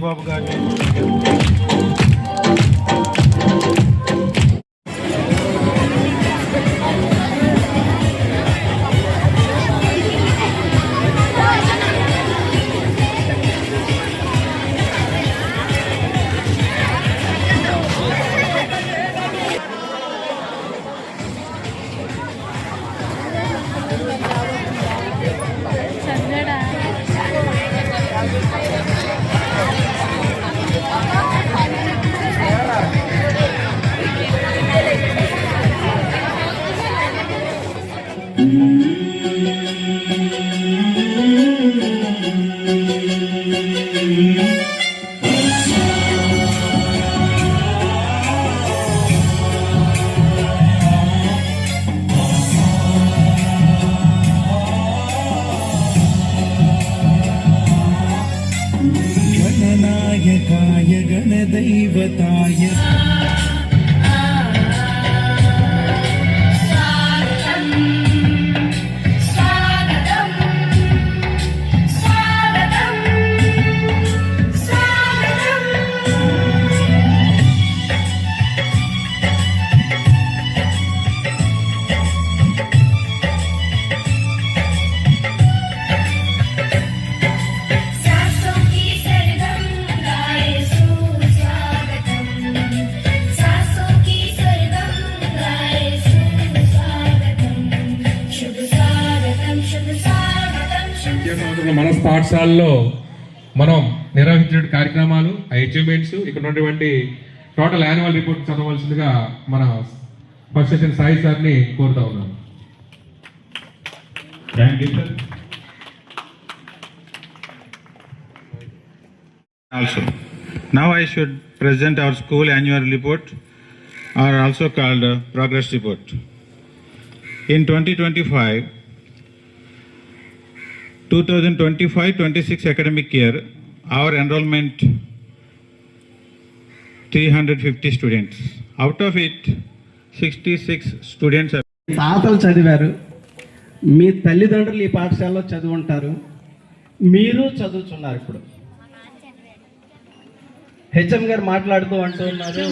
మహేష్ బాబు గారిని गणनायकाय गणदैवताय మన పాఠశాలలో మనం నిర్వహించిన కార్యక్రమాలు అచీవ్మెంట్స్ ఇక్కడ ఉన్నటువంటి టోటల్ యాన్యువల్ రిపోర్ట్ చదవవలసిందిగా మన ఫస్ట్ సెషన్ సాయి సార్ని కోరుతా ఉన్నాను. Thank you sir. Also, now I should present our school annual report, or also called progress report. In 2025-26 academic year, our enrollment 350 students. Out of it, 66 students are. తాతలు చదివారు, మీ తల్లిదండ్రులు ఈ పాఠశాలలో చదువుంటారు, మీరు చదువుతున్నారు. ఇప్పుడు హెచ్ఎం గారు మాట్లాడుతూ అంటున్నారు,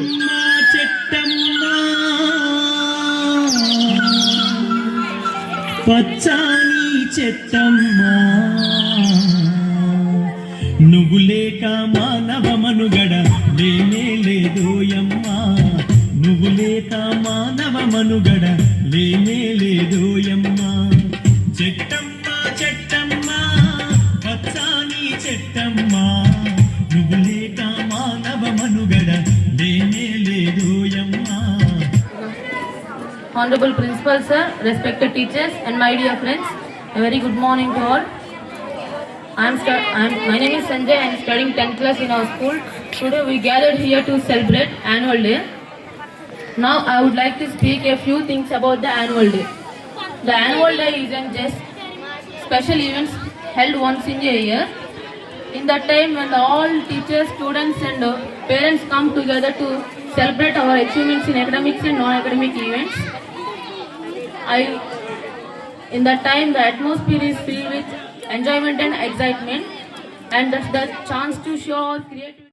పచ్చాని చెట్టమ్మా నువ్వు లేక మానవ మనుగడ లేనే లేదోయమ్మా, నువ్వు లేక మానవ మనుగడ లేనే లేదోయమ్మా. చెట్టమ్మా చెట్టమ్మా పచ్చాని చెట్టమ్మా నువ్వు లేక మానవ మనుగడ లేనే లేదోయమ్మా. Honorable Principal Sir, respected teachers and my dear friends, a very good morning to all. My name is Sanjay. I am studying 10th class in our school. Today we gathered here to celebrate annual day. Now I would like to speak a few things about the annual day. The annual day isn't just special events held once in a year. In that time when all teachers, students and parents come together to celebrate our achievements in academics and non-academic events. In that time the atmosphere is filled with enjoyment and excitement, and that's the chance to show our creativity.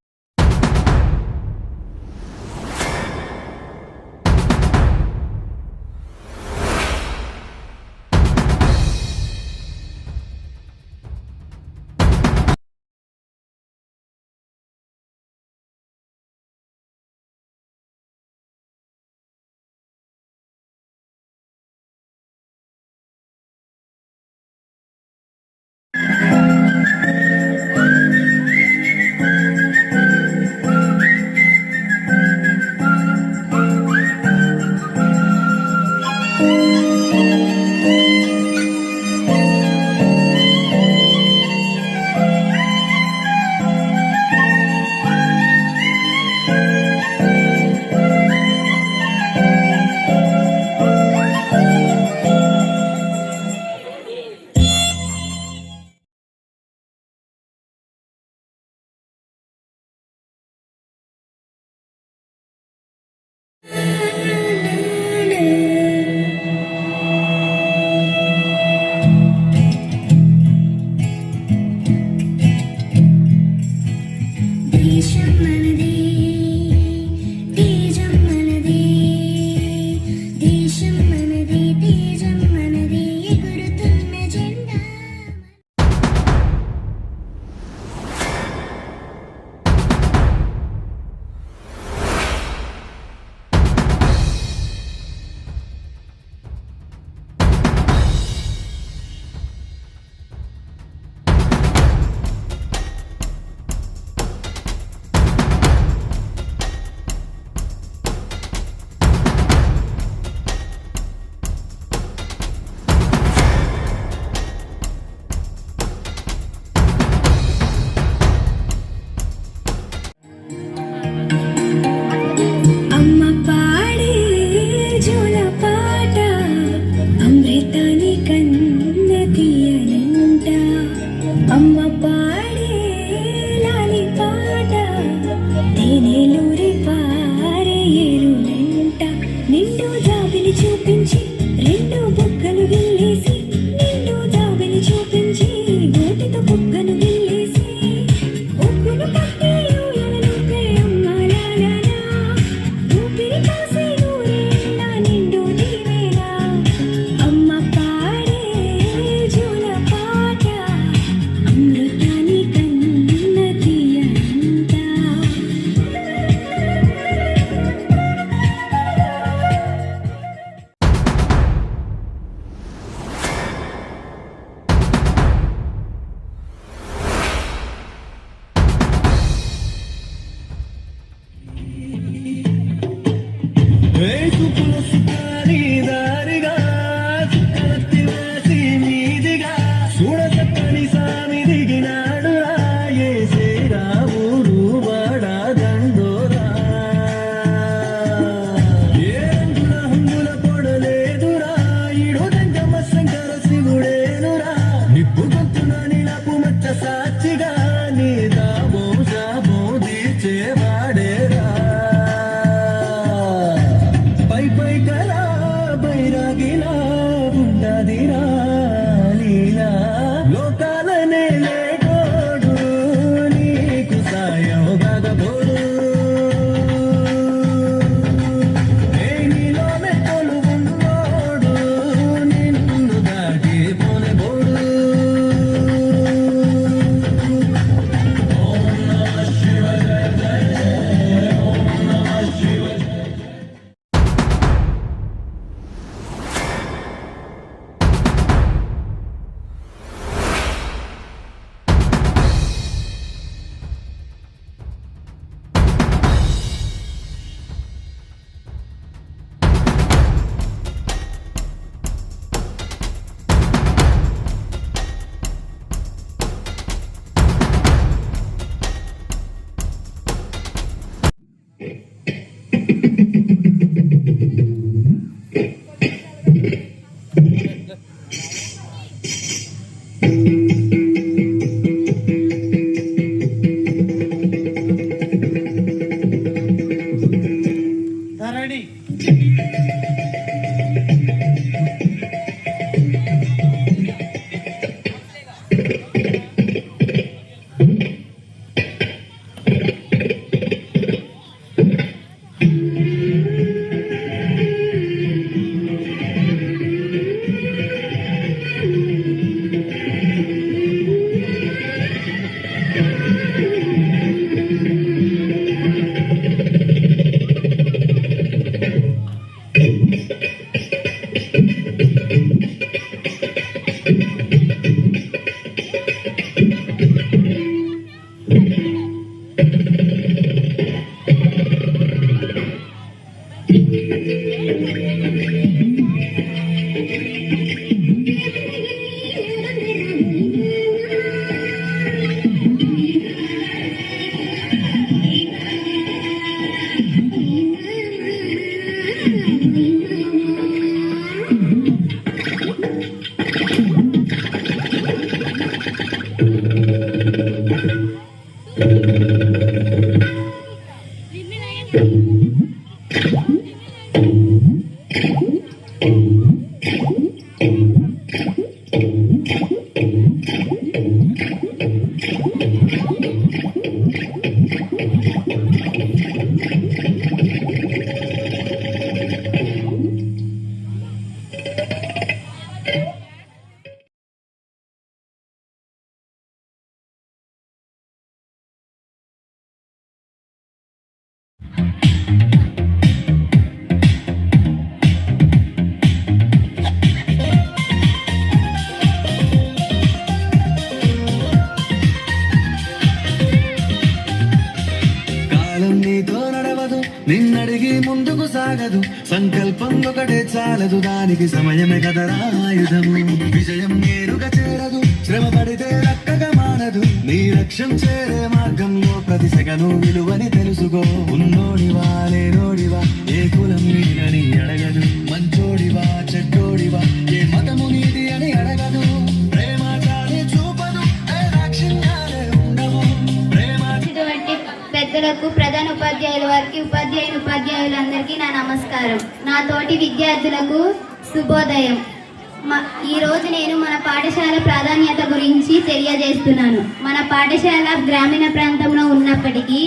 ముసుకాని దారిగా చుక్కలెత్తి వేసి మీదిగా చూడచక్కని సామి దిగినాడురా ఏసేరా ఊరు వాడా దండోరా ఏ రంగుల హంగుల పొడలేదురా ఇడు దండమ్మ శంకర శివుడేనురా నిప్పు గొంతున నిలపు మచ్చ సాక్షిగా నీ దాబో శాబో తీర్చేవాడేరా పై పై కలా బైరాగిలా ఉండదిరా లీలా లోకాలనే లేకోడు నీకు సాయం గదబోడు నీలోనే కొలువున్నోడు నిన్ను దాటి పోనే బోడు ఓం నమః శివ జయ జయ ఓం నమః శివ నిన్నడిగి ముందుకు సాగదు సంకల్పం ఒకటే చాలదు దానికి సమయమే కదరా ఆయుధము విజయం నేరుగా చేరదు శ్రమ పడితే రక్కగా మానదు నీ లక్ష్యం చేరే మార్గంలో ప్రతి సెగను విలువని తెలుసుకో ఉన్నోడివా లేనోడివా ఏ కులం నీదని అడగదు మంచోడివా చెడ్డోడివా ఏ మతము నీది అని అడగదు ప్రేమ చాలి చూపదు ఏ దాక్షిణ్యాలే ఉండవు ప్రేమ పెద్దలకు ప్రధాన ఉపాధ్యాయుల వారికి ఉపాధ్యాయులందరికీ నా నమస్కారం. నా తోటి విద్యార్థులకు శుభోదయం. ఈ రోజు నేను మన పాఠశాల ప్రాధాన్యత గురించి తెలియజేస్తున్నాను. మన పాఠశాల గ్రామీణ ప్రాంతంలో ఉన్నప్పటికీ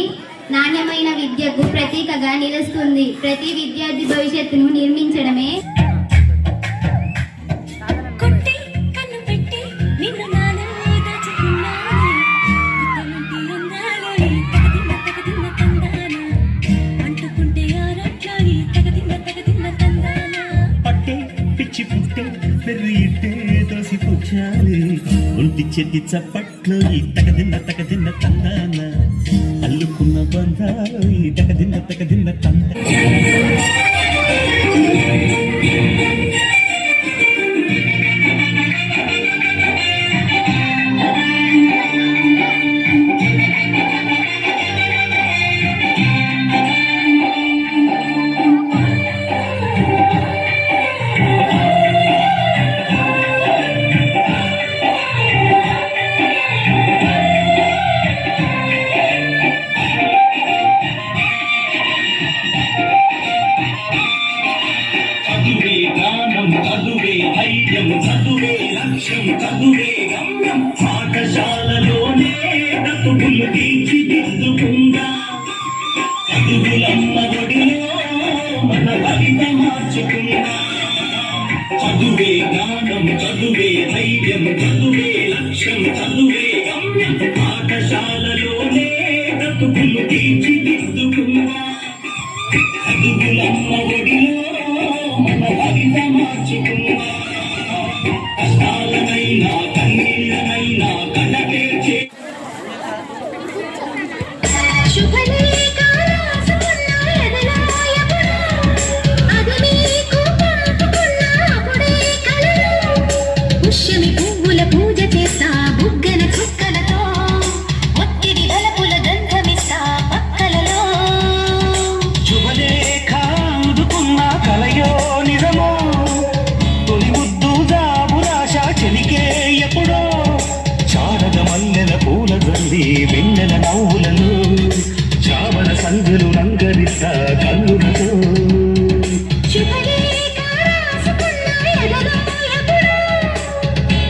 నాణ్యమైన విద్యకు ప్రతీకగా నిలుస్తుంది. ప్రతి విద్యార్థి భవిష్యత్తును నిర్మించడమే ఒంటి చెట్టి చప్పట్లో ఈ తగదిన్న తందాన అల్లుకున్న బంధాలు ఈ తగదిన్న తందాన చదువే జ్ఞానం, చదువే ధైర్యం, చదువే లక్ష్యం, చదువే గమ్యం. పాఠశాలలోనే బ్రతుకులు తీర్చిదిద్దుకుందా. చదువులమ్మ ఒడిలో మన భవిత మార్చుకుందా. చదువే జ్ఞానం, చదువే ధైర్యం, చదువే లక్ష్యం, చదువే గమ్యం. పాఠశాలలోనే బ్రతుకులు తీర్చిదిద్దుకుందా. చదువులమ్మ ఒడిలో మన భవిత మార్చుకుందా. కష్టాలనైనా కన్నీళ్ళనైనా కళ్ళతేర్చే శుభలేఖ రాసుకున్న ఎదలో ఎప్పుడు, అది మీకు పంపుకున్న అప్పుడే కలలు. పుష్యమి పువ్వుల పూజ చేస్తా బుగ్గన చుక్కలతో, ఒత్తిడి వలపుల గంధమిస్తా పక్కలలో. శుభలేఖ అందుకున్న కలయో నిజమో, తొలి ముద్దు జాబురాశ చెలికే ఎప్పుడో. శారద మల్లెల పూల జల్లి వెన్నెల నవ్వులలో, చావన సంధ్యలు రంగరిస్తా కన్నులతో. శుభలేఖ రాసుకున్న ఎదలో ఎప్పుడు,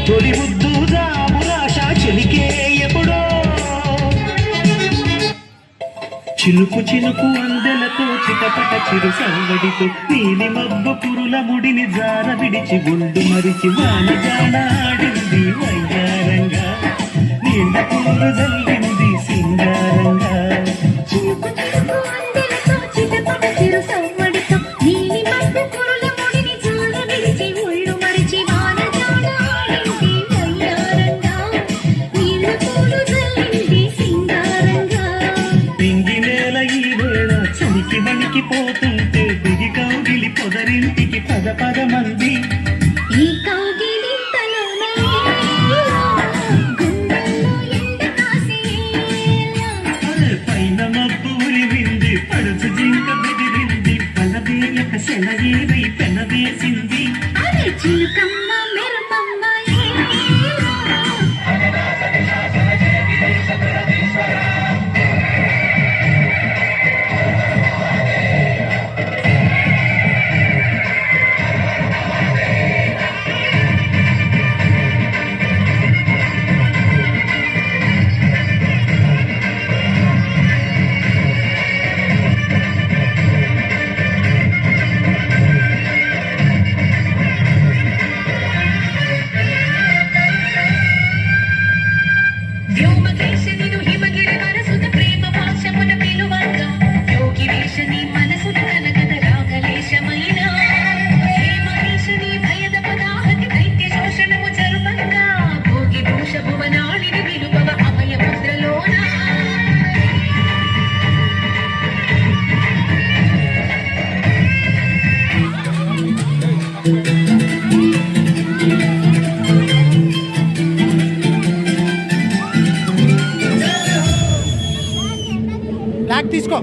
తొలి ముద్దు జాబురాశ చెలికే ఎప్పుడో. చిలుకు చిలుకు అందెలతో చిటపట చిరు సంగడితో, నీలి మబ్బు పురుల ముడిని జార విడిచి గుండు మరిచి వాన జాడ ఆడింది వయ్యారంగా, నీళ్ళ పూలు జల్లింది సింగారంగా. చిలుకు చిలుకు అందెలతో చిటపట చిరు సవ్వడితో, నీలి మబ్బు కురుల ముడిని జార విడిచి ఒళ్ళు మరిచి వాన జాడ ఆడింది వయ్యారంగా, నీళ్ళ పూలు జల్లింది సింగారంగా. పింగి నేల ఈ వేళ చలికి వణికిపోతుంటే, దిగి కౌగిలి పొదరింటికి పద పద మంది. ఈ కౌగిలింతలోన గుండెల్లో ఎండ కాసేలా, అరే పైన మబ్బు ఉరివింది, పడుచు జింక బెదిరింది, పలవేయక సెలయేరై పెనవేసింది. అరే చిలుకమ్మ మెరుపమ్మ ఏలా. వ్యోమకేశనిను హిమగిరి వరసుత ప్రేమ పాశమున పిలువంగా, యోగి వేషని మనసున కనకన రాగలేశమైన, హేమకేశని భయద పదాహతి దైత్య శోషణము జరుపంగా, భోగి భూష భువనాళిని విలుపవ అభయ ముద్రలోన. బ్లాక్ తీసుకో.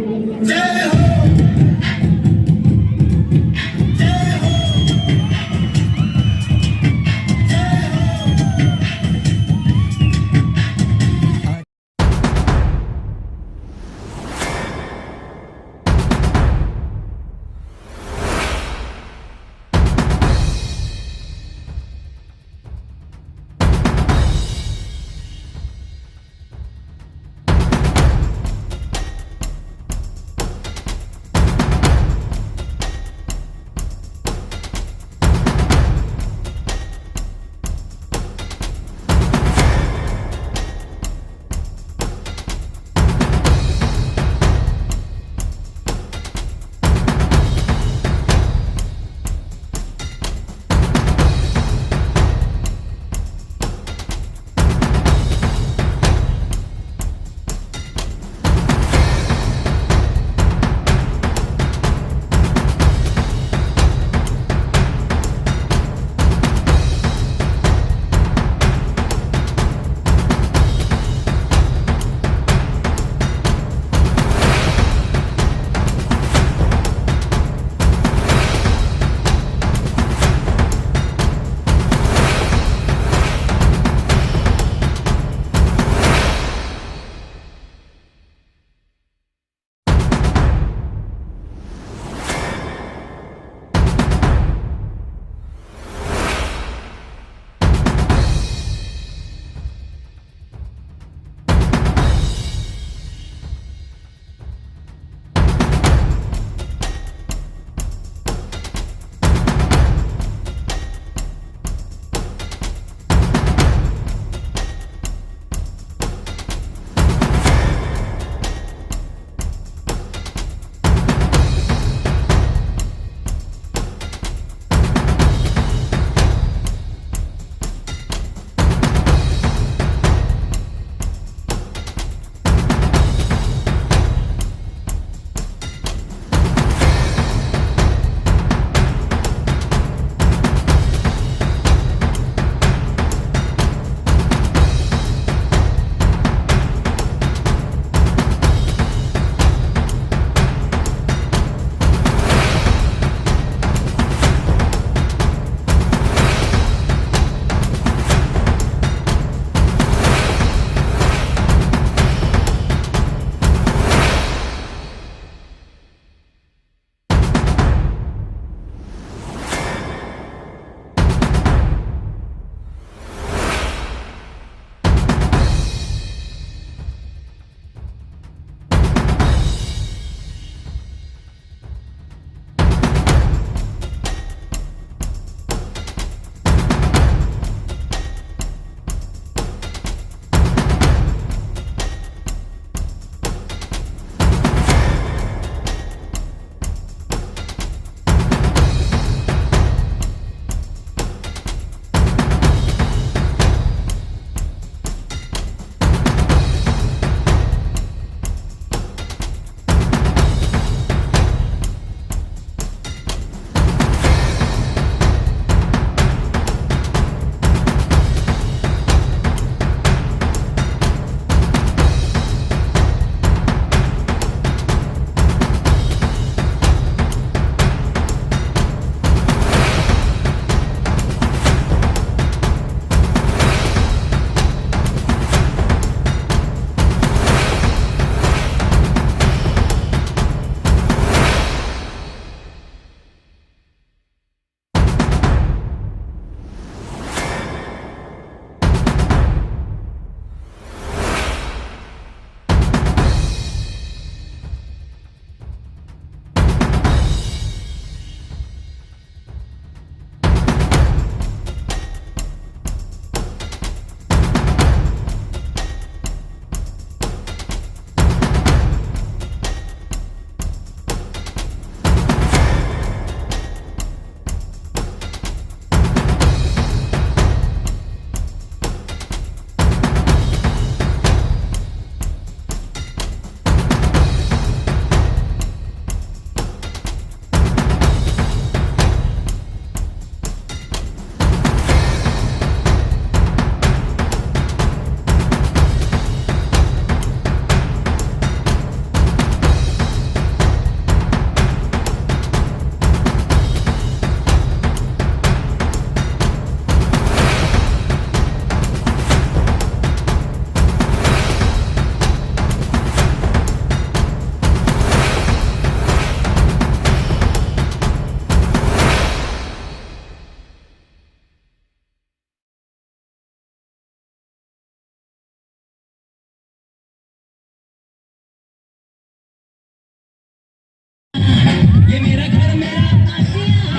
ये मेरा घर मेरा आशिया,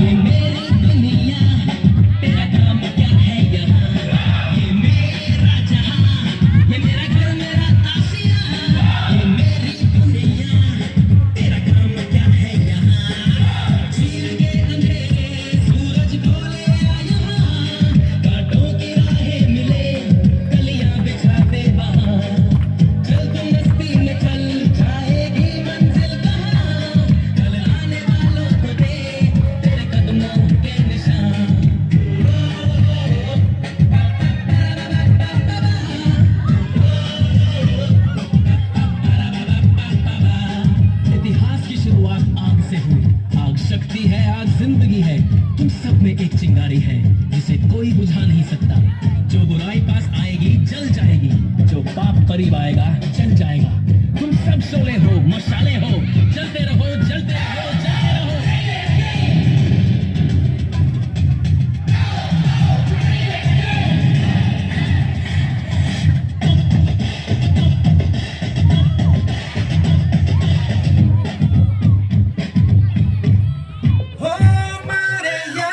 ये मेरी दुनिया, तेरा काम क्या है यहाँ, ये मेरा जहाँ, ये मेरा घर मेरा आशिया, ये मेरी दुनिया, तेरा काम क्या है यहाँ, चीर के अंधेरे सूरज को ले आ यहाँ, कांटों की राहें मिले कलियां बिछाते वहाँ, चल तुम मस्ती में चल जाएगी मंजिल कहाँ, कल आने वालों को दे तेरे कदमों के निशान। इतिहास की शुरुआत आग से हुई, आग शक्ति है, आग जिंदगी है, तुम सब में एक चिंगारी है जिसे कोई बुझा नहीं सकता, जो बुराई पास आएगी जल जाएगी, जो पाप करीब आएगा जल जाएगा, तुम सब शोले हो मशाले हो, जलते रहो जलते रहो जलते रहो। हो मारे या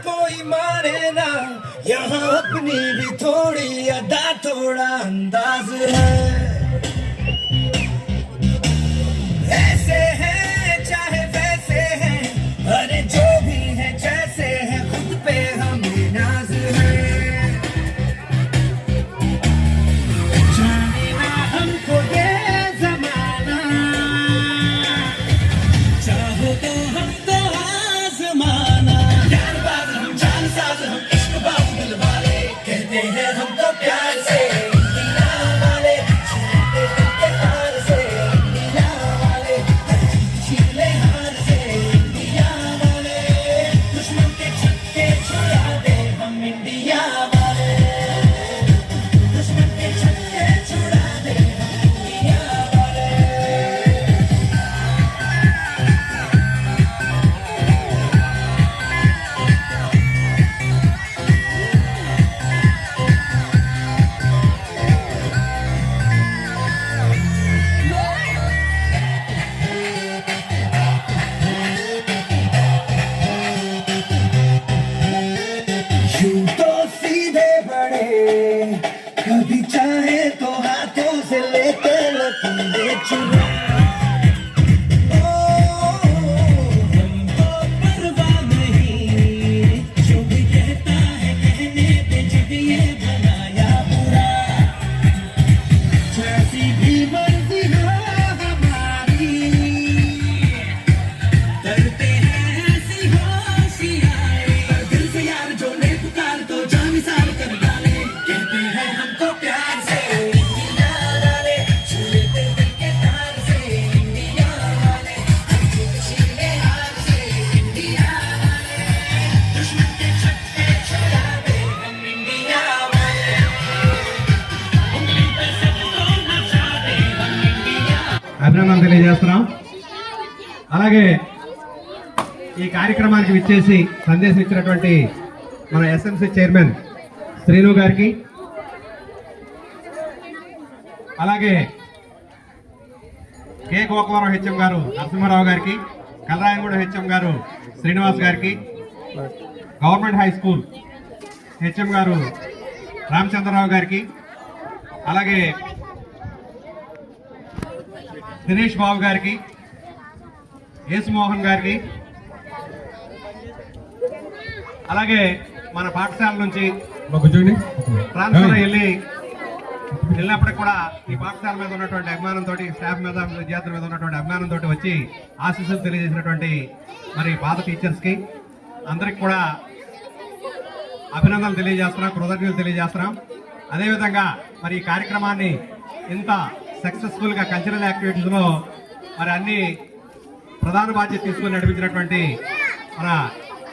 कोई मारे ना, यहाँ अपनी भी थोड़ी अदा थोड़ा अंदाज है, ऐसे हैं चाहे वैसे हैं, अरे जो भी है जैसे है, खुद पे हमें नाज है, जाने ना हमको ये जमाना, चाहो तो हम तो आजमाना, यार बाज हम जान साज हम इश्क बाबुल वाले, कहते हैं हमको प्यार से इंडिया वाले, छूटे दिल के तार से इंडिया वाले, छीले हार से इंडिया वाले, दुश्मन के छक्के छुड़ा दे हम इंडिया वाले, दुश्मन के छक्के छुड़ा दे हम इंडिया वाले। यूं तो सीधे बड़े, कभी चाहे तो हाथों से लेके लकीरें चुरा, ओ, हमको परवाह नहीं, जो भी कहता है कहने पे, जब ये भला या बुरा, जैसी भी मर्जी हो हमारी, करते हैं ऐसी होशियारी, दिल से यार जो ले पुकार तो जान साल कर डाले, कहते हैं हमको प्यार से इंडिया वाले, छूते दिल के तार से इंडिया वाले, छीले हार से इंडिया वाले, दुश्मन के छक्के छुड़ा दे हम इंडिया वाले, उंगली पे सबको नचा दे हम इंडिया। అభినందనలు తెలియజేస్తున్నాం. అలాగే ఈ కార్యక్రమానికి విచ్చేసి సందేశం ఇచ్చినటువంటి మన ఎస్ఎంసీ చైర్మన్ శ్రీను గారికి, అలాగే కె గోకవరం హెచ్ఎం గారు నరసింహారావు గారికి, కలరాయగూడ హెచ్ఎం గారు శ్రీనివాస్ గారికి, గవర్నమెంట్ హై స్కూల్ హెచ్ఎం గారు రామచంద్రరావు గారికి, అలాగే దినేష్ బాబు గారికి, యేసుమోహన్ గారికి, అలాగే మన పాఠశాల నుంచి ట్రాన్స్ఫర్ వెళ్ళినప్పటికి కూడా ఈ పాఠశాల మీద ఉన్నటువంటి అభిమానంతో, స్టాఫ్ మీద, విద్యార్థుల మీద ఉన్నటువంటి అభిమానంతో వచ్చి ఆశీస్సులు తెలియజేసినటువంటి మరి పాత టీచర్స్కి అందరికి కూడా అభినందనలు తెలియజేస్తున్నాం, కృతజ్ఞతలు తెలియజేస్తున్నాం. అదేవిధంగా మరి ఈ కార్యక్రమాన్ని ఇంత సక్సెస్ఫుల్గా కల్చరల్ యాక్టివిటీస్లో మరి అన్ని ప్రధాన బాధ్యత తీసుకుని నడిపించినటువంటి మన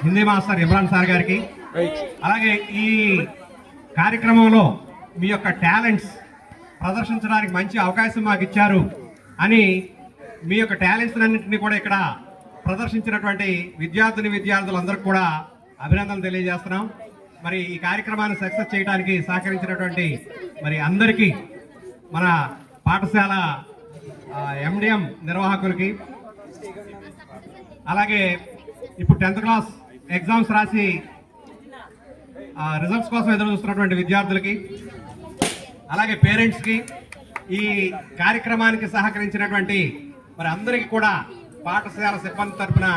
హిందీ మాస్టర్ ఇమ్రాన్ సార్ గారికి, అలాగే ఈ కార్యక్రమంలో మీ యొక్క టాలెంట్స్ ప్రదర్శించడానికి మంచి అవకాశం మాకు ఇచ్చారు అని మీ యొక్క టాలెంట్స్ అన్నింటినీ కూడా ఇక్కడ ప్రదర్శించినటువంటి విద్యార్థులందరికీ కూడా అభినందనలు తెలియజేస్తున్నాం. మరి ఈ కార్యక్రమాన్ని సక్సెస్ చేయడానికి సహకరించినటువంటి మరి అందరికీ, మన పాఠశాల ఎండిఎం నిర్వాహకులకి, అలాగే ఇప్పుడు 10th క్లాస్ ఎగ్జామ్స్ రాసి రిజల్ట్స్ కోసం ఎదురు చూస్తున్నటువంటి విద్యార్థులకి, అలాగే పేరెంట్స్కి, ఈ కార్యక్రమానికి సహకరించినటువంటి మరి అందరికీ కూడా పాఠశాల సిబ్బంది తరఫున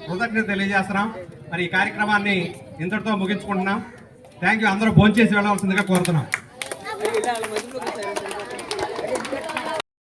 కృతజ్ఞత తెలియజేస్తున్నాం. మరి ఈ కార్యక్రమాన్ని ఇంతటితో ముగించుకుంటున్నాం. Thank you. అందరూ భోంచేసి వెళ్ళవలసిందిగా కోరుతున్నాం.